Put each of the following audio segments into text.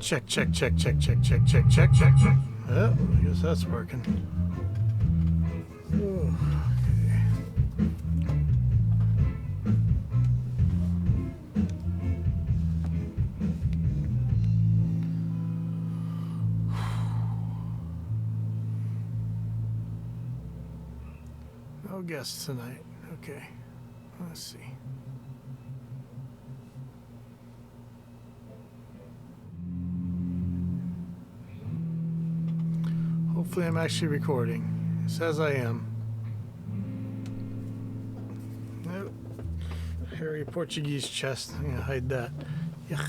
Check, check, check, check, check, check, check, check, check, check. Oh, I guess that's working. Oh, no guests tonight. Okay, let's see. Hopefully I'm actually recording. It says I am. Nope. Hairy Portuguese chest. I'm gonna hide that. Yuck.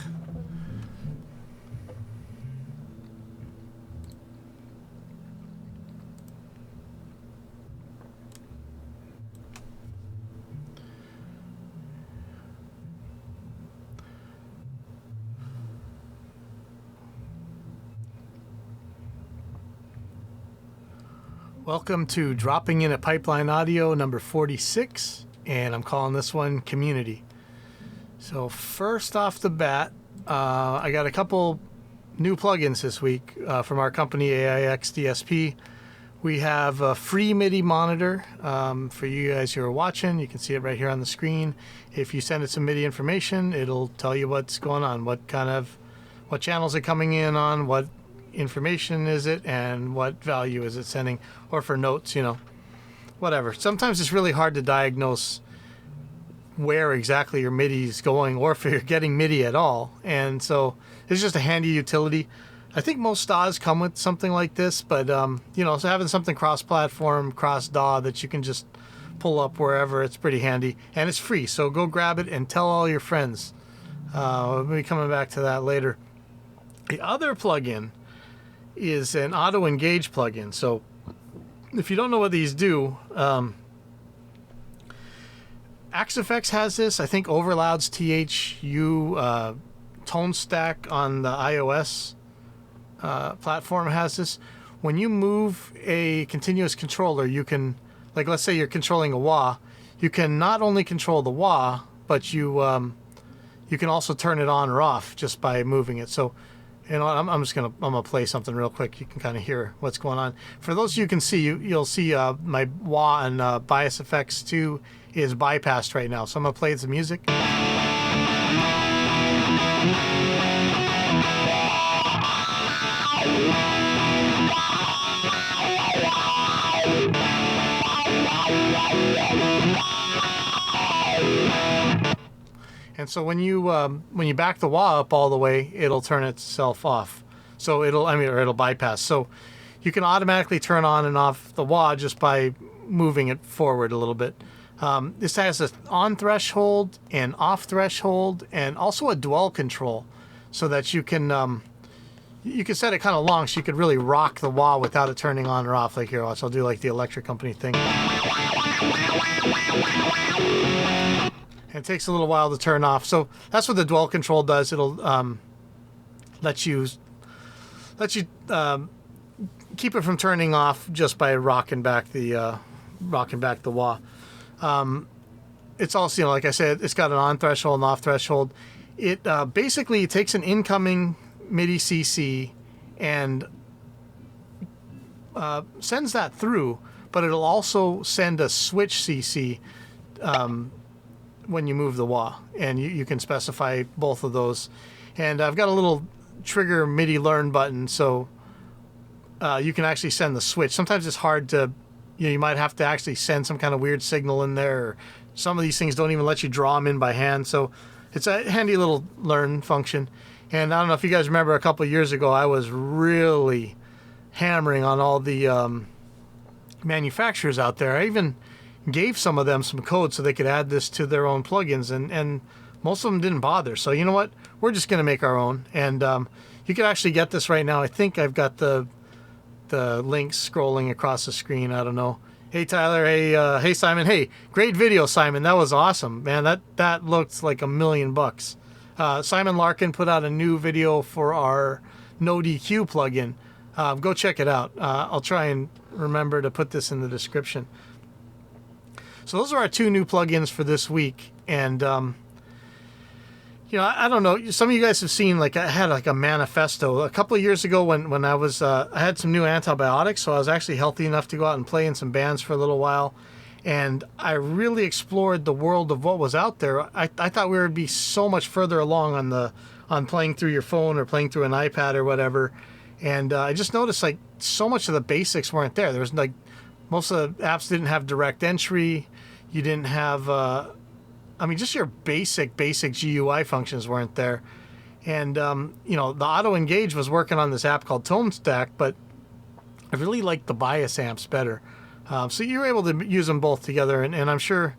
Welcome to Dropping In at Pipeline Audio number 46, and I'm calling this one Community. So first off the bat, I got a couple new plugins this week from our company AIX DSP. We have a free MIDI monitor for you guys who are watching. You can see it right here on the screen. If you send it some MIDI information, it'll tell you what's going on, what channels are coming in on, what information is it, and what value is it sending, or for notes, whatever. Sometimes it's really hard to diagnose where exactly your MIDI is going, or if you're getting MIDI at all, and so it's just a handy utility. I think most DAWs come with something like this, but so having something cross-platform, cross-DAW that you can just pull up wherever, it's pretty handy, and it's free, so go grab it and tell all your friends. We'll be coming back to that later. The other plugin is an auto engage plugin. So if you don't know what these do, Axe-Fx has this. I think Overloud's THU Tone Stack on the iOS platform has this. When you move a continuous controller, you can, like, let's say you're controlling a wah, you can not only control the wah, but you can also turn it on or off just by moving it. So I'm gonna play something real quick. You can kind of hear what's going on. For those of you who can see, you'll see my wah and bias effects 2 is bypassed right now. So I'm gonna play the music. And so when you back the wah up all the way, it'll turn itself off. So it'll bypass. So you can automatically turn on and off the wah just by moving it forward a little bit. This has an on threshold and off threshold, and also a dwell control, so that you can set it kind of long, so you could really rock the wah without it turning on or off. Like here, I'll do like the electric company thing. It takes a little while to turn off, so that's what the dwell control does. It'll let you keep it from turning off just by rocking back the wah. It's also, like I said, it's got an on threshold and off threshold. It basically takes an incoming MIDI CC and sends that through, but it'll also send a switch CC when you move the wah, and you can specify both of those. And I've got a little trigger MIDI learn button, so you can actually send the switch. Sometimes it's hard to, you might have to actually send some kind of weird signal in there, or some of these things don't even let you draw them in by hand, so it's a handy little learn function. And I don't know if you guys remember, a couple of years ago I was really hammering on all the manufacturers out there. I even gave some of them some code so they could add this to their own plugins, and most of them didn't bother. So you know what? We're just going to make our own. And you can actually get this right now. I think I've got the links scrolling across the screen. I don't know. Hey, Tyler. Hey, Simon. Hey, great video, Simon. That was awesome, man. That looked like $1 million. Simon Larkin put out a new video for our No DQ plugin. Go check it out. I'll try and remember to put this in the description. So those are our 2 new plugins for this week, and I don't know. Some of you guys have seen, like, I had like a manifesto a couple of years ago when I was I had some new antibiotics, so I was actually healthy enough to go out and play in some bands for a little while, and I really explored the world of what was out there. I thought we would be so much further along on playing through your phone or playing through an iPad or whatever, and I just noticed like so much of the basics weren't there. There was like most of the apps didn't have direct entry. You didn't have just your basic GUI functions weren't there. And, the auto engage was working on this app called Tone Stack, but I really liked the bias amps better. So you were able to use them both together. And I'm sure,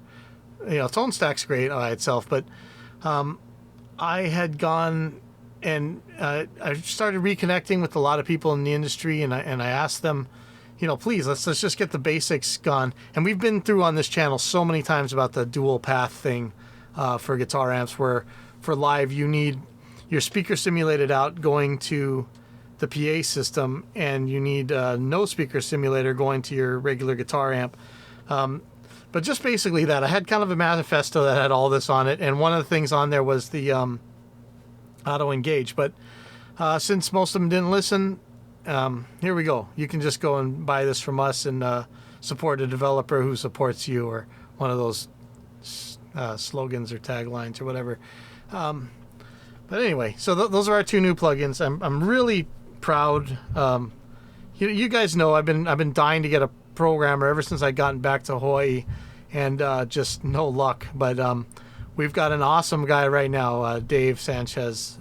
Tone Stack's great by itself, but I had gone and I started reconnecting with a lot of people in the industry, and I asked them, please, let's just get the basics gone. And we've been through on this channel so many times about the dual path thing for guitar amps, where for live you need your speaker simulated out going to the PA system, and you need no speaker simulator going to your regular guitar amp. But just basically that. I had kind of a manifesto that had all this on it, and one of the things on there was the auto engage. But since most of them didn't listen, here we go. You can just go and buy this from us and support a developer who supports you, or one of those slogans or taglines or whatever. But anyway, so those are our two new plugins. I'm really proud. You guys know I've been dying to get a programmer ever since I gotten back to Hawaii, and just no luck. But we've got an awesome guy right now, Dave Sanchez,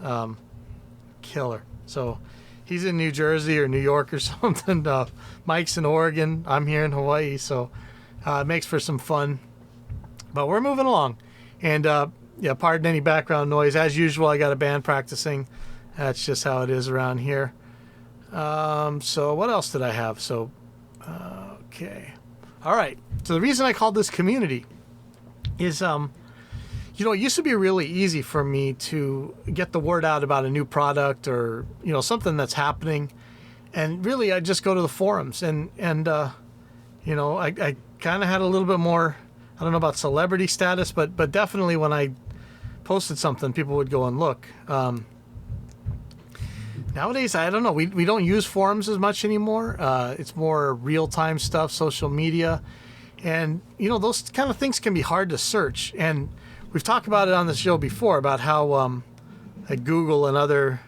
killer. So he's in New Jersey or New York or something. Mike's in Oregon. I'm here in Hawaii, so it makes for some fun. But we're moving along. And pardon any background noise. As usual, I got a band practicing. That's just how it is around here. So what else did I have? So, okay. All right. So the reason I called this community is, it used to be really easy for me to get the word out about a new product or, something that's happening. And really, I just go to the forums and I kind of had a little bit more, I don't know about celebrity status, but definitely when I posted something, people would go and look. Nowadays, I don't know. We don't use forums as much anymore. It's more real-time stuff, social media. And, those kind of things can be hard to search. And we've talked about it on the show before, about how like Google and other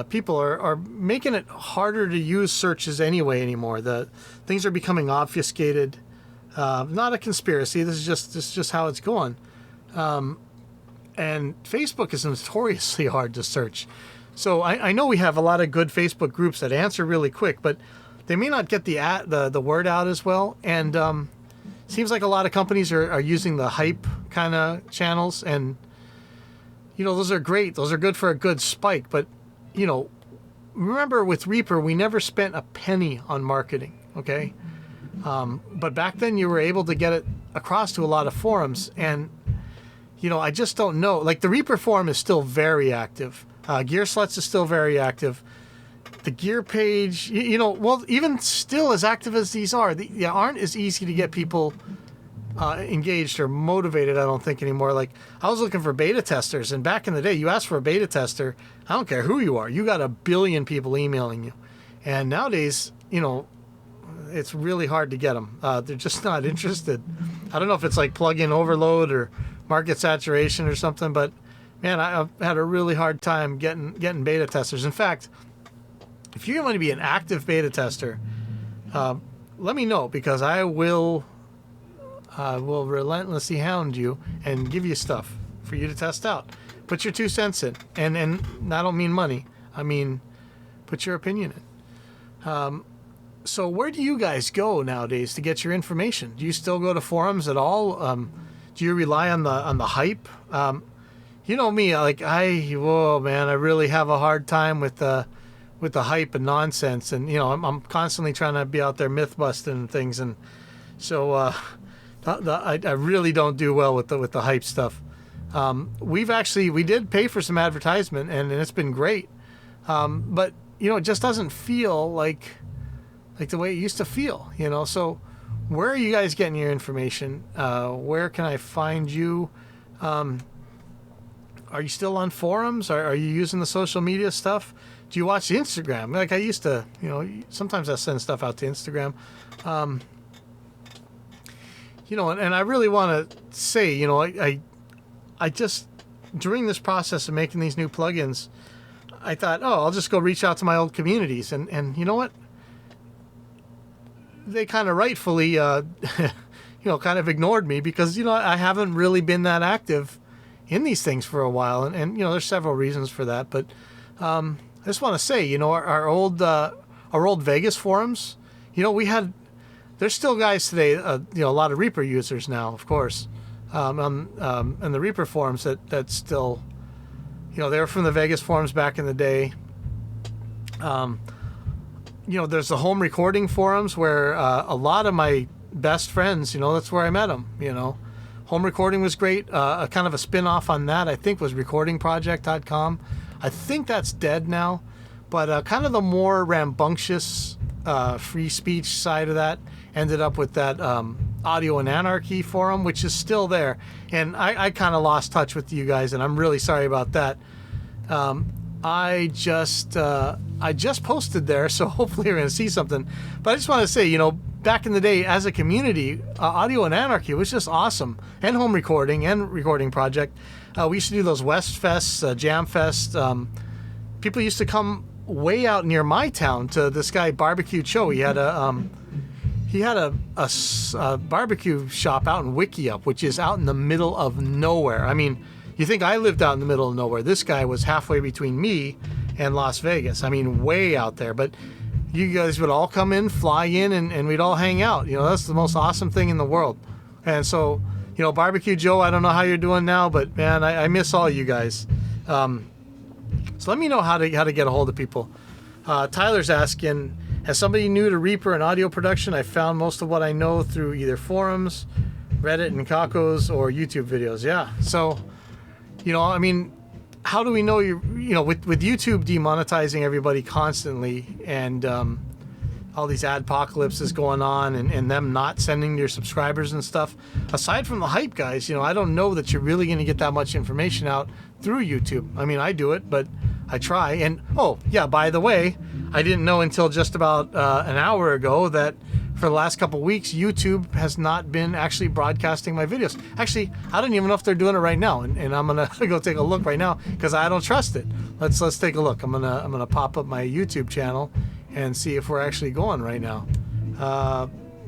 people are making it harder to use searches anymore. The things are becoming obfuscated. Not a conspiracy. This is just how it's going. And Facebook is notoriously hard to search. So I know we have a lot of good Facebook groups that answer really quick, but they may not get the word out as well. And seems like a lot of companies are using the hype kind of channels, and those are great. Those are good for a good spike. But remember with Reaper, we never spent a penny on marketing. Okay, but back then you were able to get it across to a lot of forums, and I just don't know. Like the Reaper forum is still very active. Gear Sluts is still very active. The gear page, even still as active as these are, they aren't as easy to get people engaged or motivated, I don't think, anymore. Like, I was looking for beta testers, and back in the day, you asked for a beta tester, I don't care who you are, you got a billion people emailing you. And nowadays, it's really hard to get them. They're just not interested. I don't know if it's like plugin overload or market saturation or something, but man, I've had a really hard time getting beta testers. In fact, if you're going to be an active beta tester, let me know, because I will relentlessly hound you and give you stuff for you to test out. Put your 2 cents in, and I don't mean money. I mean, put your opinion in. So where do you guys go nowadays to get your information? Do you still go to forums at all? Do you rely on the hype? You know me, like I really have a hard time with the hype and nonsense, and I'm constantly trying to be out there myth busting and things, and so I really don't do well with the hype stuff. We did pay for some advertisement, and it's been great, but it just doesn't feel like the way it used to feel. So where are you guys getting your information? Where can I find you? are you still on forums? Are you using the social media stuff? Do you watch Instagram? Like I used to, sometimes I send stuff out to Instagram. And I really want to say, I just, during this process of making these new plugins, I thought, I'll just go reach out to my old communities. And you know what? They kind of rightfully, kind of ignored me because, I haven't really been that active in these things for a while. And there's several reasons for that. But I just want to say, our old Vegas forums, there's still guys today, a lot of Reaper users now, of course, and the Reaper forums that still, they were from the Vegas forums back in the day. There's the home recording forums where a lot of my best friends, that's where I met them. Home recording was great. A kind of a spin-off on that, I think, was recordingproject.com. I think that's dead now, but kind of the more rambunctious free speech side of that ended up with that Audio and Anarchy forum, which is still there. And I kind of lost touch with you guys, and I'm really sorry about that. I just posted there, so hopefully you're going to see something. But I just want to say, back in the day, as a community, Audio and Anarchy was just awesome, and home recording and Recording Project. We used to do those West Fests, Jam Fest. People used to come way out near my town to this guy Barbecue Cho. He had a barbecue shop out in Wickiup, which is out in the middle of nowhere. I mean, you think I lived out in the middle of nowhere. This guy was halfway between me and Las Vegas. I mean, way out there. But you guys would all come in, fly in, and we'd all hang out. That's the most awesome thing in the world. And so, Barbecue Joe, I don't know how you're doing now, but man, I miss all you guys. So let me know how to get a hold of people. Tyler's asking, as somebody new to Reaper and audio production, I found most of what I know through either forums, Reddit and Kakos, or YouTube videos. Yeah. So, how do we know with YouTube demonetizing everybody constantly and all these adpocalypses going on and them not sending your subscribers and stuff, aside from the hype guys, I don't know that you're really going to get that much information out through YouTube. I mean, I do it, but I try. And, by the way, I didn't know until just about an hour ago that for the last couple weeks, YouTube has not been actually broadcasting my videos. Actually, I don't even know if they're doing it right now, and I'm gonna go take a look right now because I don't trust it. Let's take a look. I'm gonna pop up my YouTube channel and see if we're actually going right now.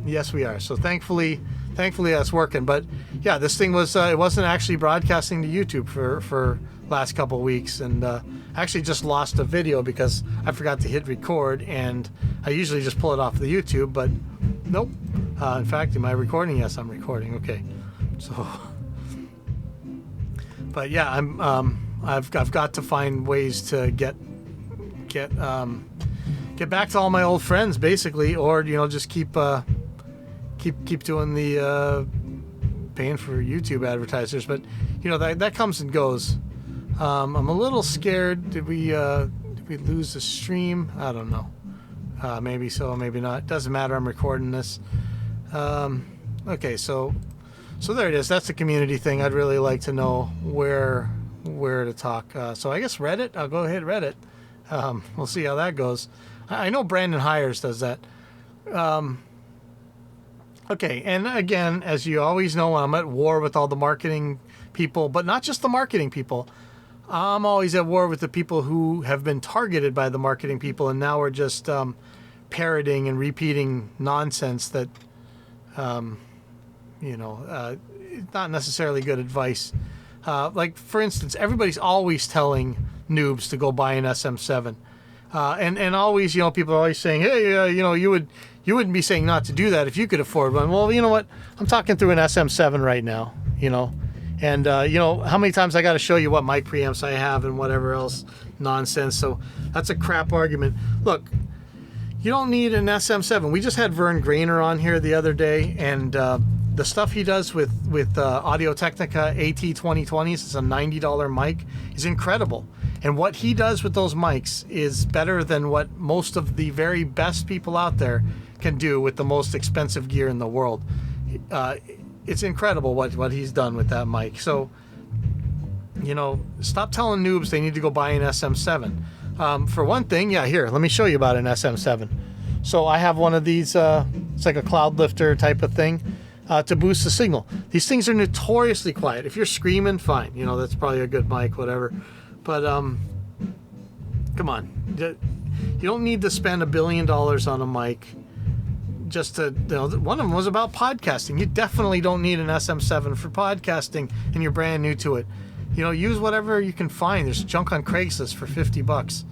Yes, we are. So thankfully that's working. But yeah, this thing was it wasn't actually broadcasting to YouTube for last couple weeks, and actually just lost a video because I forgot to hit record, and I usually just pull it off the YouTube, but nope. In fact, am I recording? Yes, I'm recording. Okay. So, but yeah, I've got to find ways to get back to all my old friends, basically, or just keep doing the paying for YouTube advertisers. But that comes and goes. I'm a little scared. Did we lose the stream? I don't know. Maybe so, maybe not. Doesn't matter. I'm recording this. Okay, so there it is. That's the community thing. I'd really like to know where to talk. So I guess Reddit. I'll go ahead Reddit. We'll see how that goes. I know Brandon Hires does that. Okay, and again, as you always know, I'm at war with all the marketing people, but not just the marketing people. I'm always at war with the people who have been targeted by the marketing people, and now are just parroting and repeating nonsense that, not necessarily good advice. Like, for instance, everybody's always telling noobs to go buy an SM7. And always, people are always saying, hey, you wouldn't be saying not to do that if you could afford one. Well, you know what? I'm talking through an SM7 right now, And, how many times I got to show you what mic preamps I have and whatever else nonsense. So that's a crap argument. Look, you don't need an SM7. We just had Vern Grainer on here the other day, and the stuff he does with Audio-Technica AT2020s, it's a $90 mic, is incredible. And what he does with those mics is better than what most of the very best people out there can do with the most expensive gear in the world. It's incredible what he's done with that mic. So stop telling noobs they need to go buy an SM7. For one thing, yeah, here, let me show you about an SM7. So I have one of these, it's like a cloud lifter type of thing, to boost the signal. These things are notoriously quiet. If you're screaming, fine. That's probably a good mic, whatever. But, come on. You don't need to spend $1 billion on a mic just to, one of them was about podcasting. You definitely don't need an SM7 for podcasting and you're brand new to it. Use whatever you can find. There's junk on Craigslist for $50.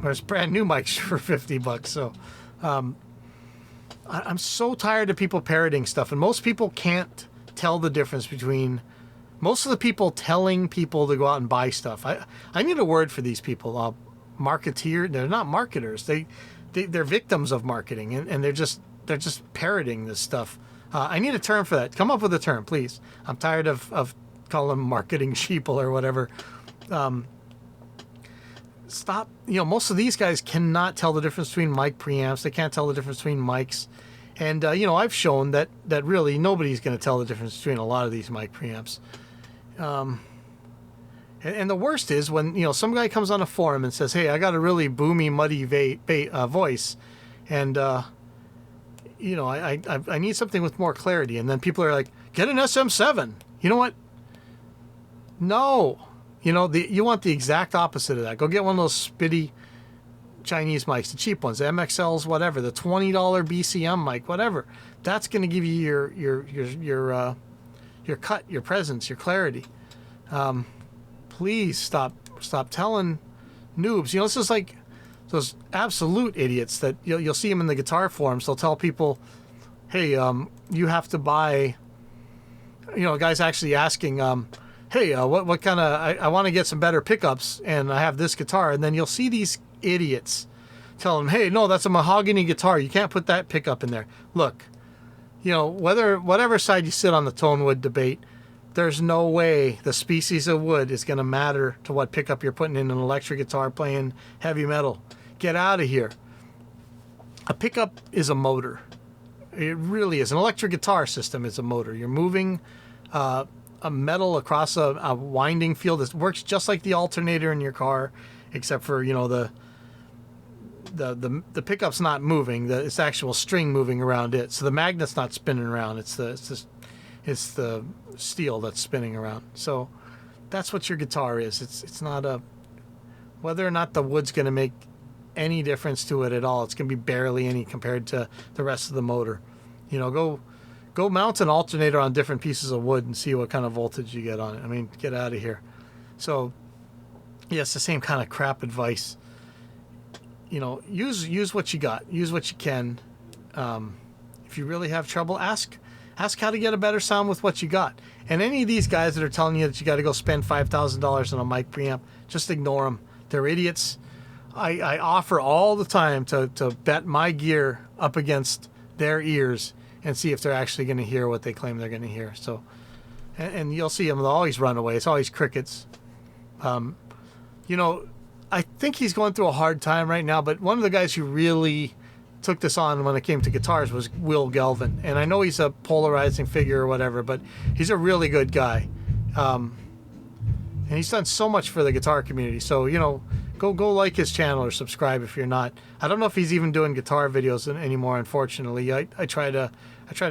There's brand new mics for $50. So, I'm so tired of people parroting stuff, and most people can't tell the difference between most of the people telling people to go out and buy stuff. I need a word for these people. Marketeer. They're not marketers. They're victims of marketing, and they're just parroting this stuff. I need a term for that. Come up with a term, please. I'm tired of calling them marketing sheeple or whatever. Stop. Most of these guys cannot tell the difference between mic preamps. They can't tell the difference between mics. And, I've shown that really nobody's going to tell the difference between a lot of these mic preamps. And the worst is when, some guy comes on a forum and says, hey, I got a really boomy, muddy voice. And, I need something with more clarity. And then people are like, get an SM7. You know what? No. You want the exact opposite of that. Go get one of those spitty Chinese mics, the cheap ones, the MXLs, whatever, the $20 BCM mic, whatever. That's going to give you your cut, your presence, your clarity. Please stop telling noobs. This is like those absolute idiots that you'll see them in the guitar forums. They'll tell people, hey, you have to buy. A guy's actually asking, hey, what kind of, I want to get some better pickups and I have this guitar. And then you'll see these idiots tell them, hey, no, that's a mahogany guitar. You can't put that pickup in there. Look, whatever side you sit on the tone wood debate, there's no way the species of wood is going to matter to what pickup you're putting in an electric guitar playing heavy metal. Get out of here. A pickup is a motor. It really is. An electric guitar system is a motor. You're moving a metal across a winding field. It works just like the alternator in your car, except for the pickup's not moving. It's the actual string moving around it. So the magnet's not spinning around. It's the steel that's spinning around. So that's what your guitar is. It's not whether or not the wood's going to make any difference to it at all. It's going to be barely any compared to the rest of the motor. Go mount an alternator on different pieces of wood and see what kind of voltage you get on it. I mean, get out of here. So, yeah, it's the same kind of crap advice. Use what you got. Use what you can. If you really have trouble, ask how to get a better sound with what you got. And any of these guys that are telling you that you got to go spend $5,000 on a mic preamp, just ignore them. They're idiots. I offer all the time to bet my gear up against their ears and see if they're actually going to hear what they claim they're going to hear. So, and you'll see them, they'll always run away. It's always crickets. I think he's going through a hard time right now, but one of the guys who really took this on when it came to guitars was Will Galvin. And I know he's a polarizing figure or whatever, but he's a really good guy. And he's done so much for the guitar community. So, go like his channel or subscribe if you're not. I don't know if he's even doing guitar videos anymore, unfortunately. I try to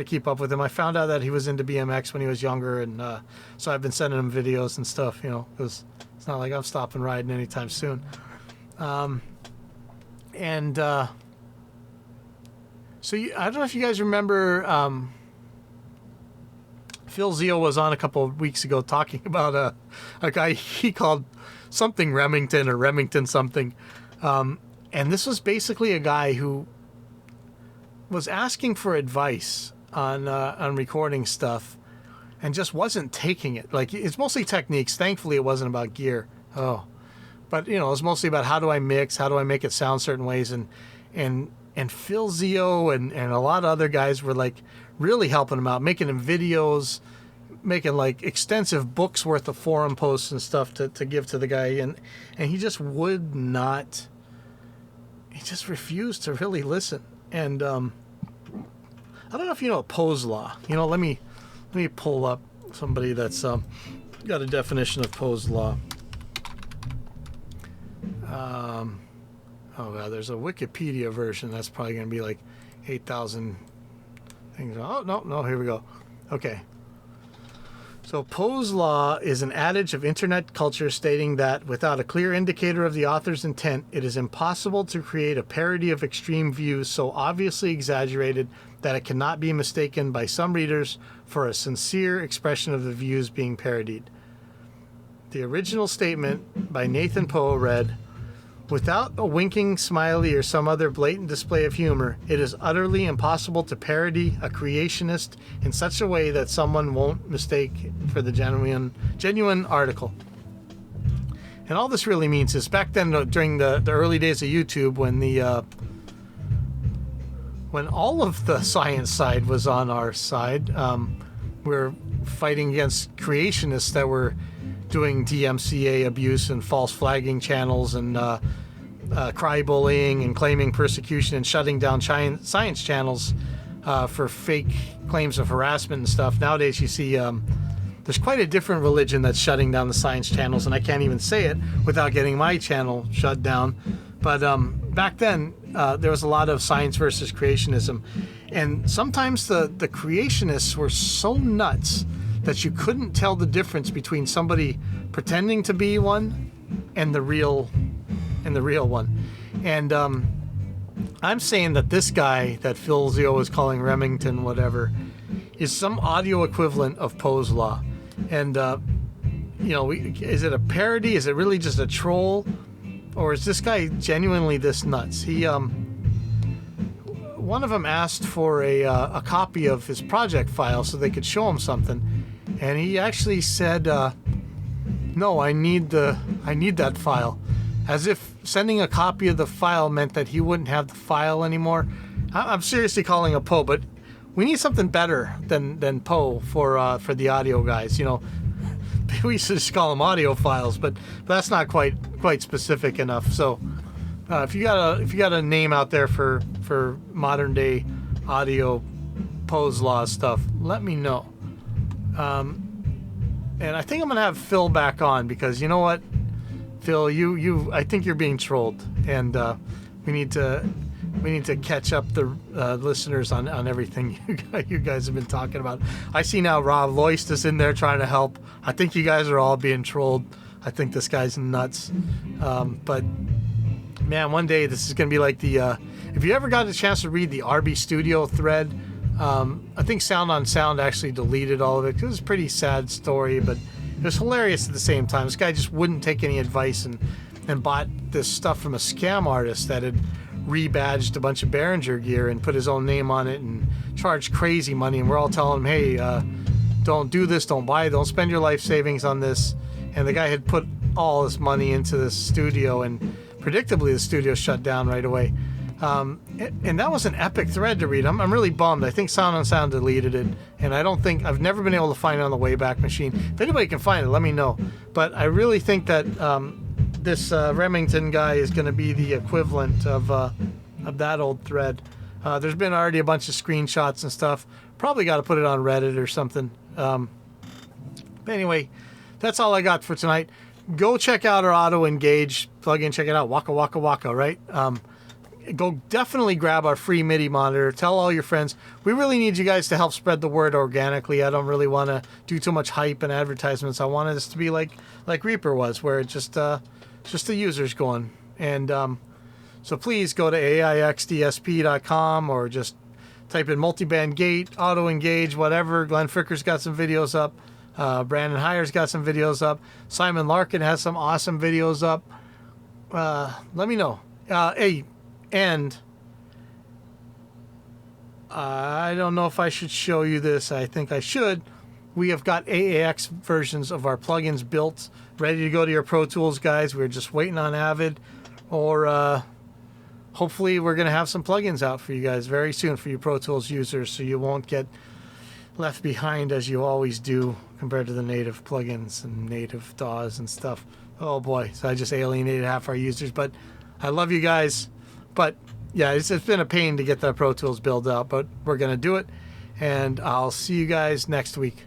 keep up with him. I found out that he was into BMX when he was younger, and so I've been sending him videos and stuff, because it's not like I'm stopping riding anytime soon. So I don't know if you guys remember, Phil Zio was on a couple of weeks ago talking about a guy he called something Remington or Remington something. And this was basically a guy who was asking for advice on recording stuff and just wasn't taking it. Like, it's mostly techniques. Thankfully, it wasn't about gear. But it was mostly about how do I mix, how do I make it sound certain ways, and Phil Zio and a lot of other guys were like really helping him out, making him videos, making like extensive books worth of forum posts and stuff to give to the guy, and he just would not. He just refused to really listen. And I don't know if you know Poe's law. Let me pull up somebody that's got a definition of Poe's law. Oh god, there's a Wikipedia version. That's probably going to be like 8,000 things. Oh, no, here we go. Okay. So Poe's law is an adage of internet culture stating that without a clear indicator of the author's intent, it is impossible to create a parody of extreme views so obviously exaggerated that it cannot be mistaken by some readers for a sincere expression of the views being parodied. The original statement by Nathan Poe read, "Without a winking smiley or some other blatant display of humor, it is utterly impossible to parody a creationist in such a way that someone won't mistake for the genuine article." And all this really means is back then during the early days of YouTube, when all of the science side was on our side, we're fighting against creationists that were doing DMCA abuse and false flagging channels and cry bullying and claiming persecution and shutting down science channels for fake claims of harassment and stuff. Nowadays you see there's quite a different religion that's shutting down the science channels, and I can't even say it without getting my channel shut down. But back then there was a lot of science versus creationism, and sometimes the creationists were so nuts that you couldn't tell the difference between somebody pretending to be one and the real one. And I'm saying that this guy that Phil Zio is calling Remington whatever is some audio equivalent of Poe's law. And is it a parody? Is it really just a troll? Or is this guy genuinely this nuts? He one of them asked for a copy of his project file so they could show him something. And he actually said, no, I need that file. As if sending a copy of the file meant that he wouldn't have the file anymore. I'm seriously calling a Poe, but we need something better than Poe for the audio guys. We used to just call them audio files, but that's not quite specific enough. So if you got a name out there for modern day audio Poe's law stuff, let me know. And I think I'm gonna have Phil back on because you know what, Phil, I think you're being trolled, and we need to catch up the listeners on everything you guys have been talking about. I see now Rob Loist is in there trying to help. I think you guys are all being trolled. I think this guy's nuts. But man, one day this is gonna be like the if you ever got a chance to read the RB Studio thread. I think Sound on Sound actually deleted all of it. It was a pretty sad story, but it was hilarious at the same time. This guy just wouldn't take any advice and bought this stuff from a scam artist that had rebadged a bunch of Behringer gear and put his own name on it and charged crazy money. And we're all telling him, hey, don't do this, don't buy it, don't spend your life savings on this. And the guy had put all his money into this studio, and predictably the studio shut down right away. And that was an epic thread to read. I'm really bummed. I think Sound on Sound deleted it, and I've never been able to find it on the Wayback Machine. If anybody can find it, let me know. But I really think that this Remington guy is going to be the equivalent of that old thread. There's been already a bunch of screenshots and stuff. Probably got to put it on Reddit or something. But anyway, that's all I got for tonight. Go check out our Auto Engage plugin. Check it out. Waka Waka Waka, right? Go definitely grab our free MIDI monitor. Tell all your friends. We really need you guys to help spread the word organically. I don't really want to do too much hype and advertisements. I wanted this to be like Reaper was, where it's just the users going. And so please go to AIXDSP.com or just type in multiband gate, auto engage, whatever. Glenn Fricker's got some videos up. Brandon Heyer's got some videos up. Simon Larkin has some awesome videos up. Let me know. Hey. And I don't know if I should show you this. I think I should. We have got AAX versions of our plugins built, ready to go to your Pro Tools guys. We're just waiting on Avid, or hopefully we're going to have some plugins out for you guys very soon for you Pro Tools users, so you won't get left behind as you always do compared to the native plugins and native DAWs and stuff. Oh boy, so I just alienated half our users, but I love you guys. But yeah, it's been a pain to get the Pro Tools build out, but we're going to do it. And I'll see you guys next week.